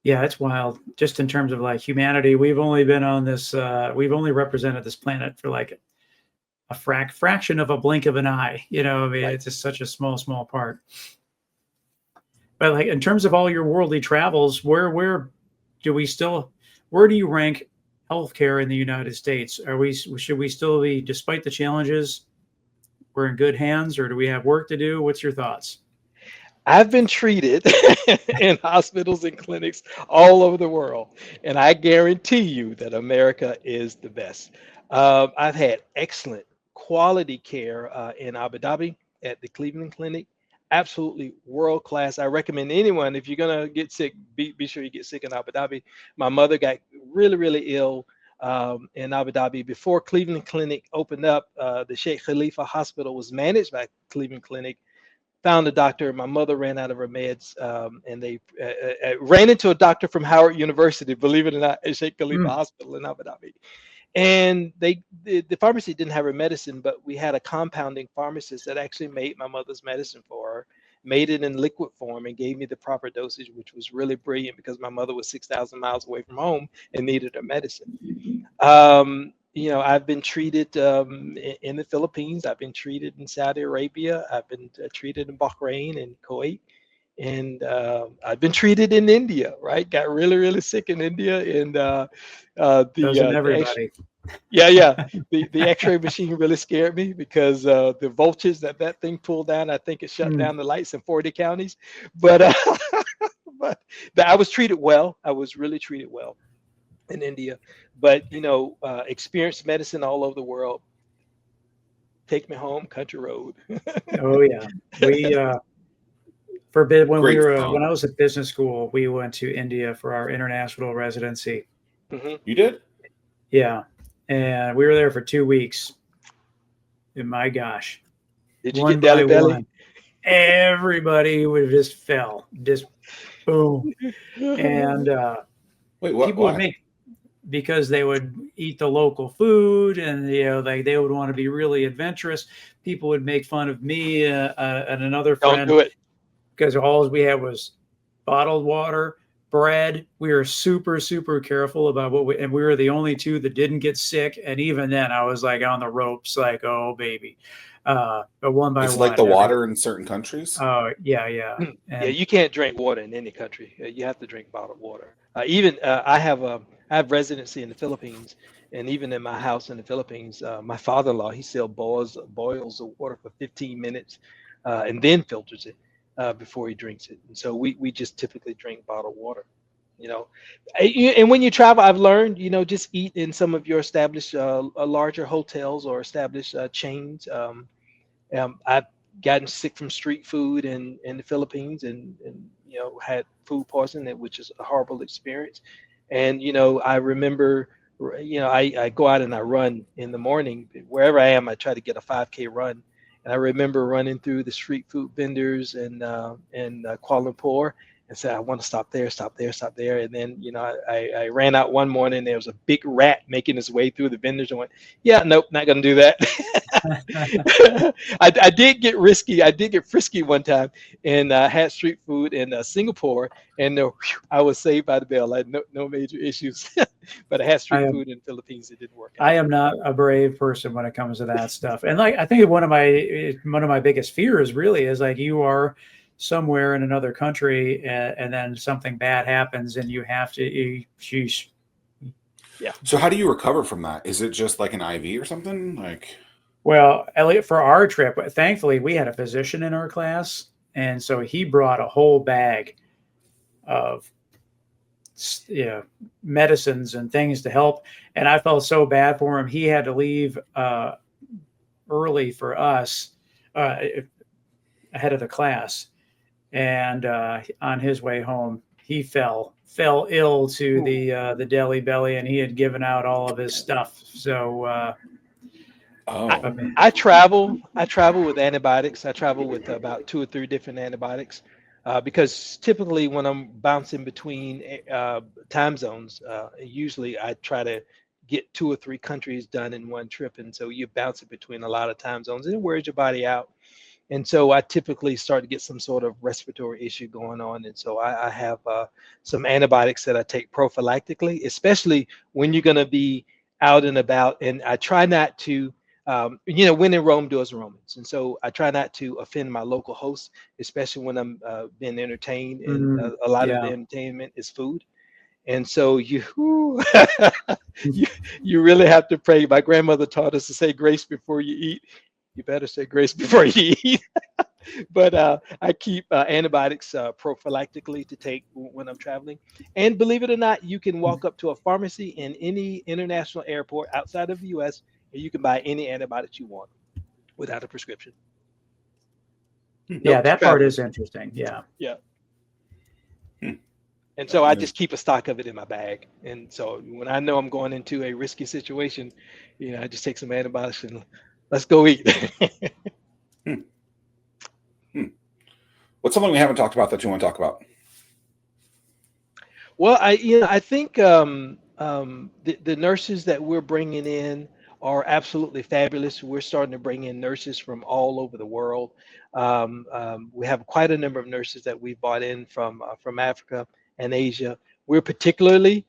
Yeah, it's wild. Just in terms of like humanity, we've only been on this, we've only represented this planet for like a fraction of a blink of an eye. You know, I mean, Right. it's just such a small part. But like in terms of all your worldly travels, where do we still, where do you rank healthcare in the United States? Should we still be, despite the challenges, we're in good hands, or do we have work to do? What's your thoughts? I've been treated in hospitals and clinics all over the world, and I guarantee you that America is the best. I've had excellent quality care in Abu Dhabi at the Cleveland Clinic. Absolutely world class. I recommend anyone, if you're gonna get sick, be sure you get sick in Abu Dhabi. My mother got really ill in Abu Dhabi before Cleveland Clinic opened up. The Sheikh Khalifa Hospital was managed by Cleveland Clinic. Found a doctor. My mother ran out of her meds, and they ran into a doctor from Howard University, believe it or not, at Sheikh Khalifa Hospital in Abu Dhabi. And the pharmacy didn't have her medicine, but we had a compounding pharmacist that actually made my mother's medicine for her, made it in liquid form, and gave me the proper dosage, which was really brilliant because my mother was 6,000 miles away from home and needed her medicine. I've been treated in the Philippines. I've been treated in Saudi Arabia. I've been treated in Bahrain and Kuwait. And I've been treated in India, right? Got really sick in India. And Doesn't the everybody? the X-ray machine really scared me because the voltage that thing pulled down, I think it shut down the lights in 40 counties. But but I was treated well. I was really treated well in India. But experienced medicine all over the world. Take me home, country road. Oh yeah, we when we Great were song. when I was at business school, we went to India for our international residency. You did? Yeah, and we were there for 2 weeks. And my gosh, Did you one get by Dally Belly? one, everybody would just fell, just boom. And Wait, what? people would make, because they would eat the local food, and they would want to be really adventurous. People would make fun of me and another Don't friend do it. because all we had was bottled water, bread. We were super careful about and we were the only two that didn't get sick. And even then, I was like on the ropes, like, oh baby. But one by It's one, like the water in certain countries. Oh yeah. Yeah, And you can't drink water in any country. You have to drink bottled water. I have residency in the Philippines, and even in my house in the Philippines, my father-in-law, he still boils the water for 15 minutes, and then filters it before he drinks it. And so we just typically drink bottled water. And when you travel, I've learned, just eat in some of your established larger hotels or established chains. I've gotten sick from street food in the Philippines, and had food poisoning, which is a horrible experience. And I remember, I go out and I run in the morning wherever I am. I try to get a 5K run, and I remember running through the street food vendors in Kuala Lumpur, and said, I want to stop there, stop there, stop there. And then, I ran out one morning. There was a big rat making his way through the vendors, and went, yeah, nope, not going to do that. I did get risky. I did get frisky one time, and had street food in Singapore, and I was saved by the bell. I had no major issues. But I had street food in the Philippines. It didn't work out. I am not a brave person when it comes to that stuff. And like, I think one of my biggest fears really is like, you are somewhere in another country, and then something bad happens and you have to, Yeah. So how do you recover from that? Is it just like an IV or something? Like, well, Elliot, for our trip, thankfully we had a physician in our class. And so he brought a whole bag of medicines and things to help. And I felt so bad for him. He had to leave early for us ahead of the class. And on his way home, he fell ill to Ooh. the deli belly, and he had given out all of his stuff. So Oh, I travel with antibiotics. I travel with about 2 or 3 different antibiotics because typically when I'm bouncing between time zones, usually I try to get 2 or 3 countries done in one trip, and so you're bouncing between a lot of time zones, and it wears your body out. And so I typically start to get some sort of respiratory issue going on, and so I have some antibiotics that I take prophylactically, especially when you're going to be out and about. And I try not to, when in Rome, do as Romans. And so I try not to offend my local hosts, especially when I'm being entertained. And a lot of the yeah. entertainment is food. And so you you really have to pray. My grandmother taught us to say grace before you eat. You better say grace before you eat. But I keep antibiotics prophylactically to take when I'm traveling. And believe it or not, you can walk up to a pharmacy in any international airport outside of the U.S. and you can buy any antibiotics you want without a prescription. Yeah, Nope, that part traveling. is interesting. Yeah. Yeah. Hmm. And so I just keep a stock of it in my bag. And so when I know I'm going into a risky situation, I just take some antibiotics and let's go eat. Hmm. What's something we haven't talked about that you want to talk about? Well, I think the nurses that we're bringing in are absolutely fabulous. We're starting to bring in nurses from all over the world. We have quite a number of nurses that we brought in from Africa and Asia. We're particularly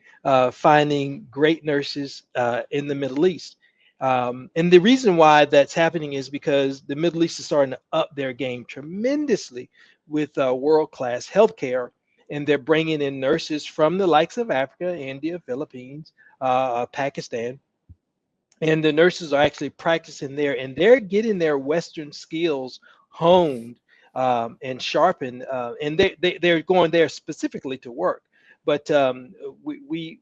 finding great nurses in the Middle East. And the reason why that's happening is because the Middle East is starting to up their game tremendously with world-class healthcare, and they're bringing in nurses from the likes of Africa, India, Philippines, Pakistan, and the nurses are actually practicing there, and they're getting their Western skills honed and sharpened, and they're going there specifically to work. But we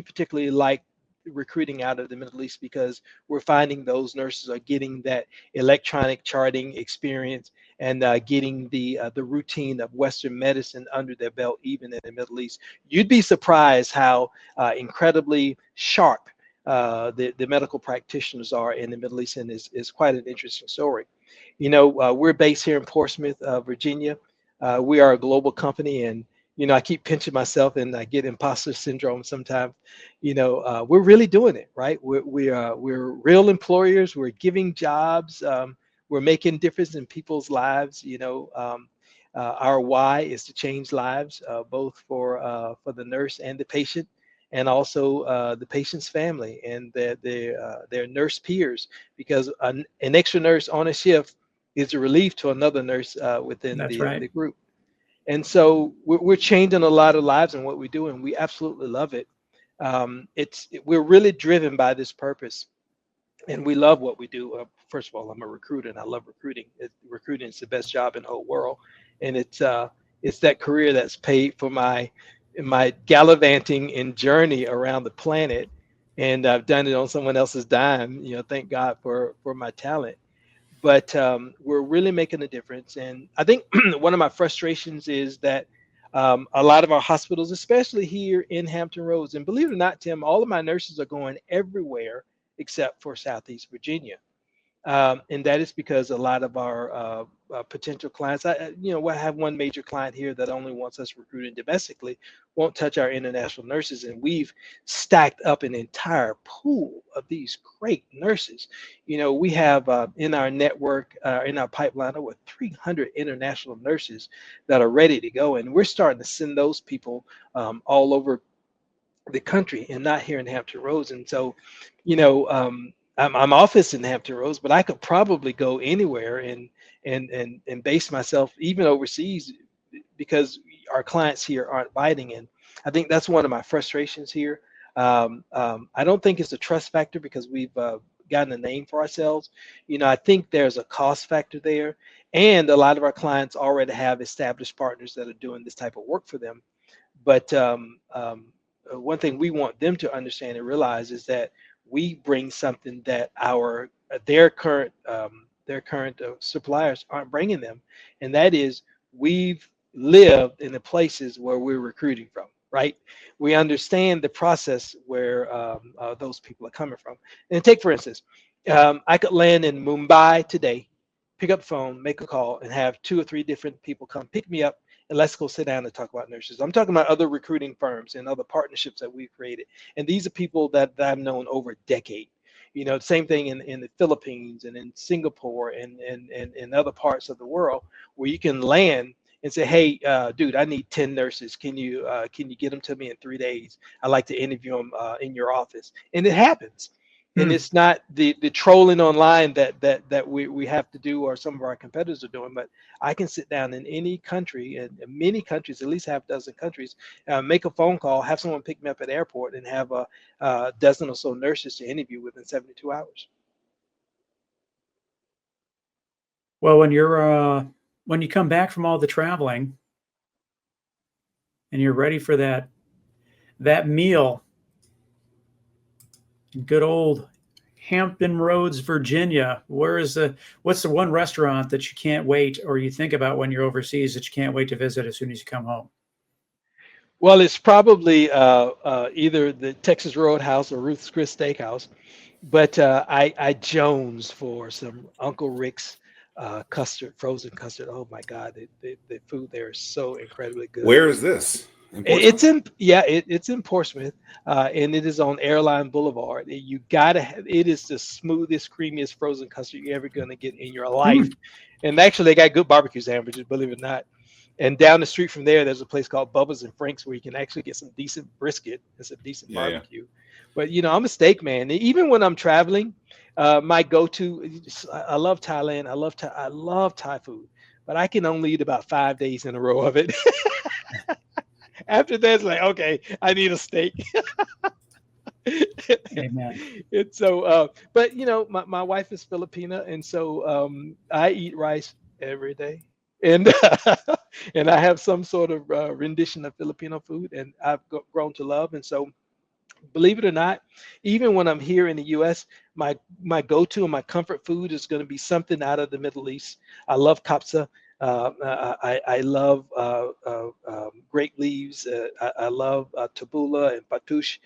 particularly like recruiting out of the Middle East because we're finding those nurses are getting that electronic charting experience and getting the routine of Western medicine under their belt, even in the Middle East. You'd be surprised how incredibly sharp the medical practitioners are in the Middle East, and is quite an interesting story. We're based here in Portsmouth, Virginia. We are a global company, and I keep pinching myself, and I get imposter syndrome sometimes. We're really doing it, right? We're real employers. We're giving jobs. We're making difference in people's lives. Our why is to change lives, both for the nurse and the patient, and also the patient's family and their nurse peers, because an extra nurse on a shift is a relief to another nurse within That's right. the group. And so we're changing a lot of lives in what we do, and we absolutely love it. We're really driven by this purpose, and we love what we do. First of all, I'm a recruiter, and I love recruiting. Recruiting is the best job in the whole world, and it's that career that's paid for my gallivanting and journey around the planet, and I've done it on someone else's dime. Thank God for my talent. But we're really making a difference, and I think one of my frustrations is that a lot of our hospitals, especially here in Hampton Roads, and believe it or not, Tim, all of my nurses are going everywhere except for Southeast Virginia. And that is because a lot of our potential clients, we have one major client here that only wants us recruiting domestically, won't touch our international nurses, and we've stacked up an entire pool of these great nurses. We have in our network, in our pipeline, over 300 international nurses that are ready to go, and we're starting to send those people all over the country and not here in Hampton Roads. And so, I'm office in Hampton Roads, but I could probably go anywhere and base myself even overseas, because our clients here aren't biting. And I think that's one of my frustrations here. I don't think it's a trust factor because we've gotten a name for ourselves. I think there's a cost factor there, and a lot of our clients already have established partners that are doing this type of work for them. But one thing we want them to understand and realize is that we bring something that their current suppliers aren't bringing them, and that is we've lived in the places where we're recruiting from, right? We understand the process where those people are coming from. And take, for instance, I could land in Mumbai today, pick up the phone, make a call, and have 2 or 3 different people come pick me up, and let's go sit down and talk about nurses. I'm talking about other recruiting firms and other partnerships that we've created. And these are people that I've known over a decade. You know, same thing in the Philippines and in Singapore and other parts of the world, where you can land and say, hey, dude, I need 10 nurses. Can you get them to me in 3 days? I'd like to interview them in your office. And it happens. And it's not the trolling online that we have to do, or some of our competitors are doing, but I can sit down in any country, and many countries, at least half a dozen countries, make a phone call, have someone pick me up at the airport, and have a dozen or so nurses to interview within 72 hours. Well, when you come back from all the traveling and you're ready for that meal in good old Hampton Roads, Virginia, what's the one restaurant that you can't wait, or you think about when you're overseas that you can't wait to visit as soon as you come home? Well, it's probably either the Texas Roadhouse or Ruth's Chris Steakhouse, but I jones for some Uncle Rick's custard, frozen custard. Oh my God, the food there is so incredibly good. Where is this? It's in Portsmouth, and it is on Airline Boulevard. It is the smoothest, creamiest frozen custard you're ever gonna get in your life. And actually, they got good barbecue sandwiches, believe it or not. And down the street from there, there's a place called Bubba's and Frank's where you can actually get some decent brisket and some decent barbecue. But you know, I'm a steak man. Even when I'm traveling, my go-to, I love Thailand. I love Thai food, but I can only eat about 5 days in a row of it. After that, it's like, okay, I need a steak. Amen. And so, but you know, my wife is Filipina, and so I eat rice every day, and and I have some sort of rendition of Filipino food, and I've grown to love. And so, believe it or not, even when I'm here in the U.S., my go-to and my comfort food is going to be something out of the Middle East. I love kapsa. I love grape leaves. I love tabbouleh and patouche.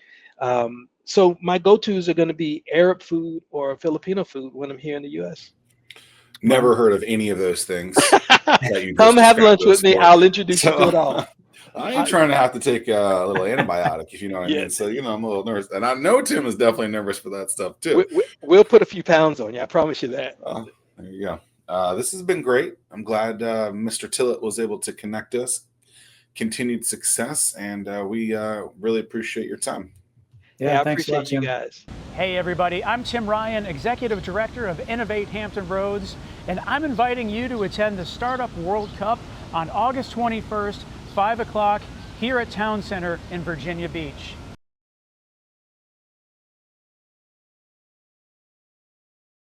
So my go-tos are going to be Arab food or Filipino food when I'm here in the U.S. Never heard of any of those things. Come have lunch with me. I'll introduce you to it all. I ain't trying to have to take a little antibiotic, if you know what I mean. So, you know, I'm a little nervous. And I know Tim is definitely nervous for that stuff, too. We'll put a few pounds on you. I promise you that. There you go. This has been great. I'm glad Mr. Tillett was able to connect us. Continued success, and we really appreciate your time. Yeah, I appreciate you guys. Hey, everybody. I'm Tim Ryan, Executive Director of Innovate Hampton Roads, and I'm inviting you to attend the Startup World Cup on August 21st, 5 o'clock, here at Town Center in Virginia Beach.